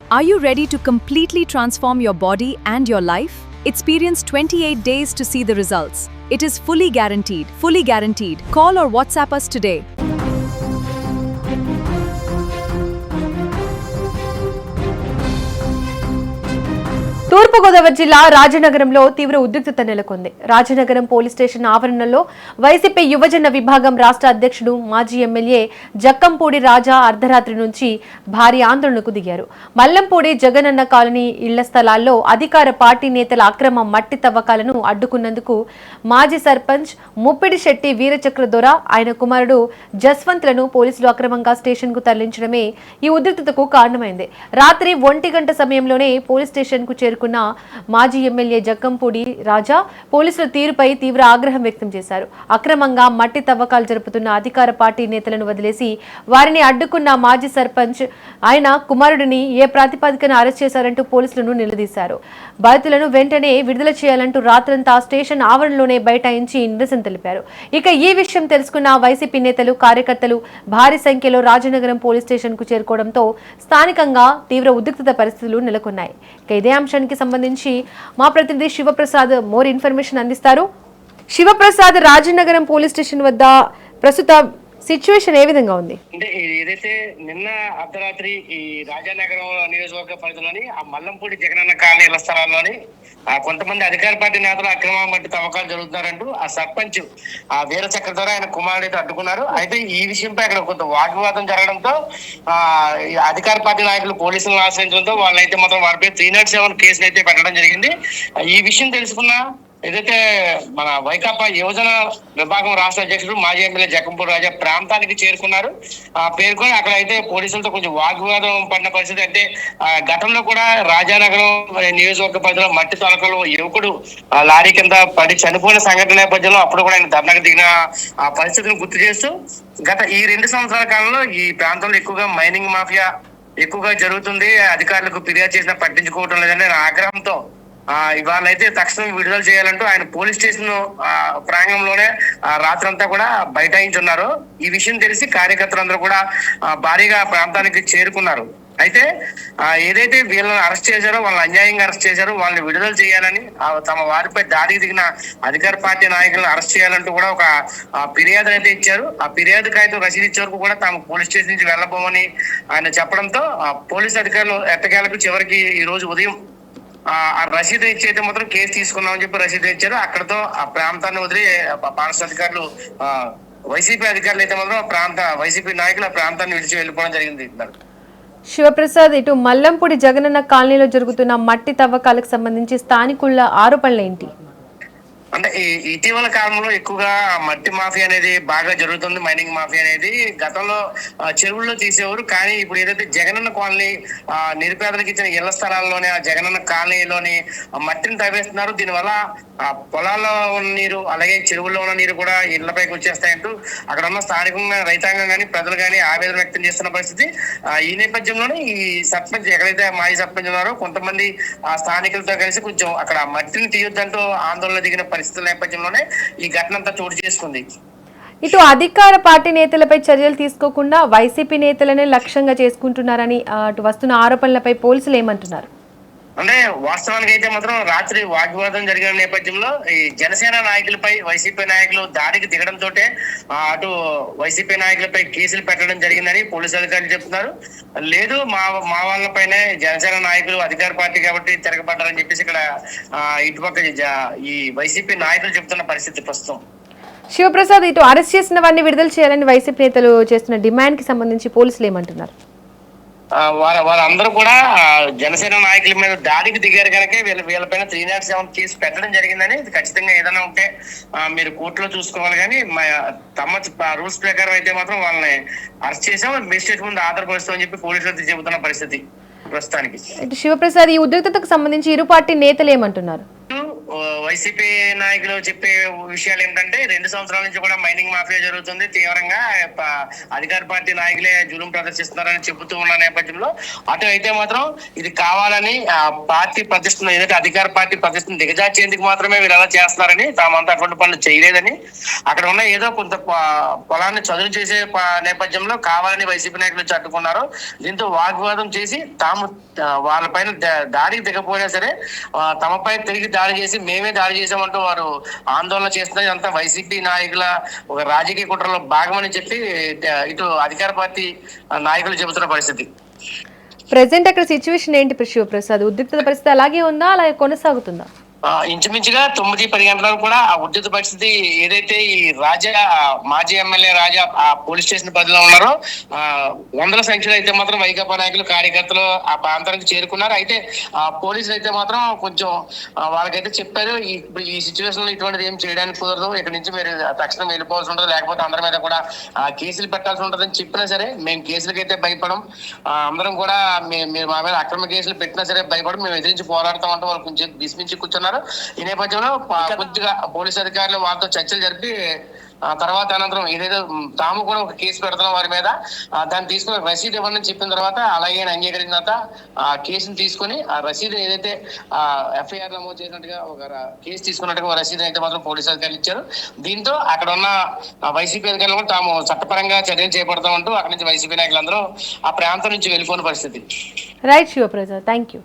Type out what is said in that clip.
Are you ready to completely transform your body and your life? Experience 28 days to see the results. It is fully guaranteed. Fully guaranteed. Call or WhatsApp us today. తూర్పుగోదావరి జిల్లా రాజనగరంలో తీవ్ర ఉద్రిక్తత నెలకొంది. Rajanagaram police station ఆవరణలో YCP యువజన విభాగం రాష్ట్ర అధ్యక్షుడు మాజీ ఎమ్మెల్యే జక్కంపూడి రాజా అర్ధరాత్రి నుంచి భారీ ఆందోళనకు దిగారు. మల్లంపూడి జగనన్న కాలనీ ఇళ్ల స్థలాల్లో అధికార పార్టీ నేతల అక్రమ మట్టి తవ్వకాలను అడ్డుకున్నందుకు మాజీ సర్పంచ్ ముప్పిడి శెట్టి వీరచక్రదొర ఆయన కుమారుడు జస్వంత్లను పోలీసులు అక్రమంగా స్టేషన్ కు తరలించడమే ఈ ఉద్రిక్తతకు కారణమైంది. రాత్రి 1 గంట సమయంలోనే పోలీస్ స్టేషన్ కు చేరుకున్న మాజీ ఎమ్మెల్యే జక్కంపూడి రాజా పోలీసుల తీరుపై తీవ్ర ఆగ్రహం వ్యక్తం చేశారు. అక్రమంగా మట్టి తవ్వకాలు జరుపుతున్న అధికార పార్టీ నేతలను వదిలేసి వారిని అడ్డుకున్న మాజీ సర్పంచ్ ఆయన కుమారుడిని ఏ ప్రాతిపదికన అరెస్ట్ చేశారంటూ పోలీసులను నిలదీశారు. బాధితులను వెంటనే విడుదల చేయాలంటూ రాత్రంతా స్టేషన్ ఆవరణలోనే బైఠాయించి నిరసన తెలిపారు. ఇక ఈ విషయం తెలుసుకున్న వైసీపీ నేతలు కార్యకర్తలు భారీ సంఖ్యలో రాజనగరం పోలీస్ స్టేషన్ కు చేరుకోవడంతో స్థానికంగా తీవ్ర ఉద్రిక్తత పరిస్థితులు నెలకొన్నాయి. ఇదే అంశానికి సంబంధించి మా ప్రతినిధి శివప్రసాద్ మోర్ ఇన్ఫర్మేషన్ అందిస్తారు. శివప్రసాద్, రాజనగరం పోలీస్ స్టేషన్ వద్ద ప్రస్తుత సిచ్యువేషన్ ఏ విధంగా ఉంది? అంటే ఏదైతే నిన్న అర్ధరాత్రి ఈ రాజానగరం నియోజకవర్గ పరిధిలోని ఆ మల్లంపూడి జగనన్న కాలనీ ఇళ్ల స్థలాల్లోని కొంతమంది అధికార పార్టీ నేతలు అక్రమ మట్టి తవ్వకాలు జరుగుతున్నారంటూ ఆ సర్పంచ్ ఆ వీరచక్ర ద్వారా ఆయన కుమారుడు అడ్డుకున్నారు. అయితే ఈ విషయంపై అక్కడ కొంత వాగ్వివాదం జరగడంతో అధికార పార్టీ నాయకులు పోలీసులను ఆశ్రయించడంతో వాళ్ళైతే మాత్రం వారిపై 307 కేసులు అయితే పెట్టడం జరిగింది. ఈ విషయం తెలుసుకున్న ఏదైతే మన వైకాపా యువజన విభాగం రాష్ట్ర అధ్యక్షుడు మాజీ ఎమ్మెల్యే జక్కంపూడి రాజా ప్రాంతానికి చేరుకున్నారు. పేర్కొని అక్కడ అయితే పోలీసులతో కొంచెం వాగ్వివాదం పడిన పరిస్థితి. అంటే గతంలో కూడా రాజానగరం నియోజకవర్గ పరిధిలో మట్టి తొలకలు యువకుడు లారీ కింద పడి చనిపోయిన సంఘటన నేపథ్యంలో అప్పుడు కూడా ఆయన ధర్నాకు దిగిన ఆ పరిస్థితిని గుర్తు చేస్తూ గత ఈ 2 సంవత్సరాల కాలంలో ఈ ప్రాంతంలో ఎక్కువగా మైనింగ్ మాఫియా ఎక్కువగా జరుగుతుంది, అధికారులకు ఫిర్యాదు చేసినా పట్టించుకోవటం లేదని ఆగ్రహంతో ఇవాళ అయితే తక్షణం విడుదల చేయాలంటూ ఆయన పోలీస్ స్టేషన్ ప్రాంగణంలోనే రాత్రంతా కూడా బైఠాయించున్నారు. ఈ విషయం తెలిసి కార్యకర్తలందరూ కూడా భారీగా ప్రాంతానికి చేరుకున్నారు. అయితే ఏదైతే వీళ్ళని అరెస్ట్ చేశారో, వాళ్ళని అన్యాయంగా అరెస్ట్ చేశారో వాళ్ళని విడుదల చేయాలని తమ వారిపై దాడికి దిగిన అధికార పార్టీ నాయకులను అరెస్ట్ చేయాలంటూ కూడా ఒక ఫిర్యాదు అయితే ఇచ్చారు. ఆ ఫిర్యాదు కాగితం రసీదు ఇచ్చే వరకు కూడా తాము పోలీస్ స్టేషన్ నుంచి వెళ్ళబోమని ఆయన చెప్పడంతో పోలీస్ అధికారులు ఎట్టకేలకు చివరికి ఈ రోజు ఉదయం ఆ రసీదు ఇచ్చి అయితే మాత్రం కేసు తీసుకున్నామని చెప్పి రసీదు ఇచ్చారు. అక్కడతో ఆ ప్రాంతాన్ని వదిలి పాలసీ అధికారులు వైసీపీ అధికారులు అయితే మాత్రం వైసీపీ నాయకులు ఆ ప్రాంతాన్ని విడిచి వెళ్ళిపోవడం జరిగింది. శివప్రసాద్, ఇటు మల్లంపూడి జగనన్న కాలనీలో జరుగుతున్న మట్టి తవ్వకాలకు సంబంధించి స్థానికుల ఆరోపణలు ఏంటి? అంటే ఇటీవల కాలంలో ఎక్కువగా మట్టి మాఫియా అనేది బాగా జరుగుతుంది. మైనింగ్ మాఫియా అనేది గతంలో చెరువుల్లో తీసేవారు, కానీ ఇప్పుడు ఏదైతే జగనన్న కాలనీ నిరుపేదలకు ఇచ్చిన ఇళ్ల స్థలాల్లోనే ఆ జగనన్న కాలనీలోని మట్టిని తవ్వేస్తున్నారు. దీనివల్ల పొలాల్లో ఉన్న నీరు అలాగే చెరువుల్లో ఉన్న నీరు కూడా ఇళ్లపైకి వచ్చేస్తాయంటూ అక్కడ ఉన్న స్థానికంగా రైతాంగం కానీ ప్రజలు కానీ ఆవేదన వ్యక్తం చేస్తున్న పరిస్థితి. ఈ నేపథ్యంలోనే ఈ సర్పంచ్ ఎక్కడైతే మాజీ సర్పంచ్ ఉన్నారో కొంతమంది ఆ స్థానికులతో కలిసి కొంచెం అక్కడ మట్టిని తీయొద్దంటూ ఆందోళన దిగిన పరిస్థితుల నేపథ్యంలోనే ఈ ఘటన అంతా చోటు చేసుకుంది. ఇటు అధికార పార్టీ నేతలపై చర్యలు తీసుకోకుండా వైసీపీ నేతలనే లక్ష్యంగా చేసుకుంటున్నారని అటు వస్తున్న ఆరోపణలపై పోలీసులు ఏమంటున్నారు? అంటే వాస్తవానికి అయితే మాత్రం రాత్రి వాగ్వివాదం జరిగిన నేపథ్యంలో ఈ జనసేన నాయకులపై వైసీపీ నాయకులు దాడికి దిగడంతో అటు వైసీపీ నాయకులపై కేసులు పెట్టడం జరిగిందని పోలీసు అధికారులు చెప్తున్నారు. లేదు మా వాళ్ళపైనే జనసేన నాయకులు అధికార పార్టీ కాబట్టి తిరగబడ్డారని చెప్పేసి ఇక్కడ ఇటుపక్క ఈ వైసీపీ నాయకులు చెప్తున్న పరిస్థితి ప్రస్తుతం. శివప్రసాద్, ఇటు అరెస్ట్ చేసిన వారిని విడుదల చేయాలని వైసీపీ నేతలు చేస్తున్న డిమాండ్ కి సంబంధించి పోలీసులు ఏమంటున్నారు? వారందరూ కూడా జనసేన నాయకుల మీద దాడికి దిగారు కనుక వీళ్ళపైన 307 కేసు పెట్టడం జరిగిందని, ఖచ్చితంగా ఏదైనా ఉంటే మీరు కోర్టులో చూసుకోవాలి, కానీ తమ రూల్స్ ప్రకారం అయితే మాత్రం వాళ్ళని అరెస్ట్ చేసాం, మెజిస్ట్రేట్ ముందు ఆధారపరుస్తామని చెప్పి పోలీసులు చెబుతున్న పరిస్థితి ప్రస్తుతానికి. శివప్రసాద్, ఈ ఉద్రిక్తతకు సంబంధించి ఇరు పార్టీ నేతలు ఏమంటున్నారు? వైసీపీ నాయకులు చెప్పే విషయాలు ఏంటంటే 2 సంవత్సరాల నుంచి కూడా మైనింగ్ మాఫియా జరుగుతుంది, తీవ్రంగా అధికార పార్టీ నాయకులే జులుం ప్రదర్శిస్తున్నారని చెబుతూ ఉన్న నేపథ్యంలో అటు అయితే మాత్రం ఇది కావాలని పార్టీ ప్రతిష్టను ఏదైతే అధికార పార్టీ ప్రతిష్టను దిగజార్చేందుకు మాత్రమే వీళ్ళు ఎలా చేస్తున్నారని, తామంతా అటువంటి పనులు చేయలేదని, అక్కడ ఉన్న ఏదో కొంత పొలాన్ని చదును చేసే నేపథ్యంలో కావాలని వైసీపీ నాయకులు అడ్డుకున్నారు. దీంతో వాగ్వాదం చేసి తాము వాళ్ళపైన దాడికి దిగపోయినా సరే తమపై తిరిగి దాడి చేసి మేమే దాడి చేసామంటూ వారు ఆందోళన చేస్తున్నారు. ఇదంతా వైసీపీ నాయకుల ఒక రాజకీయ కుట్రలో భాగమని చెప్పి ఇటు అధికార పార్టీ నాయకులు చెబుతున్న పరిస్థితి. ప్రెసెంట్ అక్కడ సిచ్యువేషన్ ఏంటి శివప్రసాద్? ఉద్రిక్తత పరిస్థితి అలాగే ఉందా, అలాగే కొనసాగుతుందా? ఇంచుమించుగా 9-10 గంటలకు కూడా ఆ ఉద్రిక్త పరిస్థితి ఏదైతే ఈ రాజా మాజీ ఎమ్మెల్యే రాజా ఆ పోలీస్ స్టేషన్ పరిధిలో ఉన్నారో వందల సంఖ్యలో అయితే మాత్రం వైకాపా నాయకులు కార్యకర్తలు ఆ ప్రాంతానికి చేరుకున్నారు. అయితే పోలీసులు అయితే మాత్రం కొంచెం వాళ్ళకైతే చెప్పారు, ఈ సిచ్యువేషన్ లో ఇటువంటిది ఏం చేయడానికి కుదరదు, ఇక్కడ నుంచి మీరు తక్షణం వెళ్ళిపోవాల్సి ఉంటుంది, లేకపోతే అందరి మీద కూడా కేసులు పెట్టాల్సి ఉంటుందని చెప్పినా సరే మేము కేసులకైతే భయపడం, అందరం కూడా మీరు మా మీద అక్రమ కేసులు పెట్టినా సరే భయపడం, మేము ఎదిరించి పోరాడతామంటూ వాళ్ళు కొంచెం విస్మించి కూర్చున్నారు. ఈ నేపథ్యంలో కొద్దిగా పోలీసు అధికారులు వాళ్ళతో చర్చలు జరిపి తర్వాత అనంతరం ఏదైతే తాము కూడా ఒక కేసు పెడుతున్నాం వారి మీద, దాన్ని తీసుకుని రసీదు ఇవ్వని చెప్పిన తర్వాత అలాగే అంగీకరించిన తర్వాత ఆ కేసును తీసుకుని ఆ రసీదు ఏదైతే ఎఫ్ఐఆర్ నమోదు చేసినట్టుగా ఒక కేసు తీసుకున్నట్టుగా ఒక రసీదు అయితే మాత్రం పోలీసు అధికారులు ఇచ్చారు. దీంతో అక్కడ ఉన్న వైసీపీ అధికారులు కూడా తాము చట్టపరంగా చర్యలు చేపడతామంటూ అక్కడి నుంచి వైసీపీ నాయకులందరూ ఆ ప్రాంతం నుంచి వెళ్ళిపోయిన పరిస్థితి. Right Shivaprasad, thank you.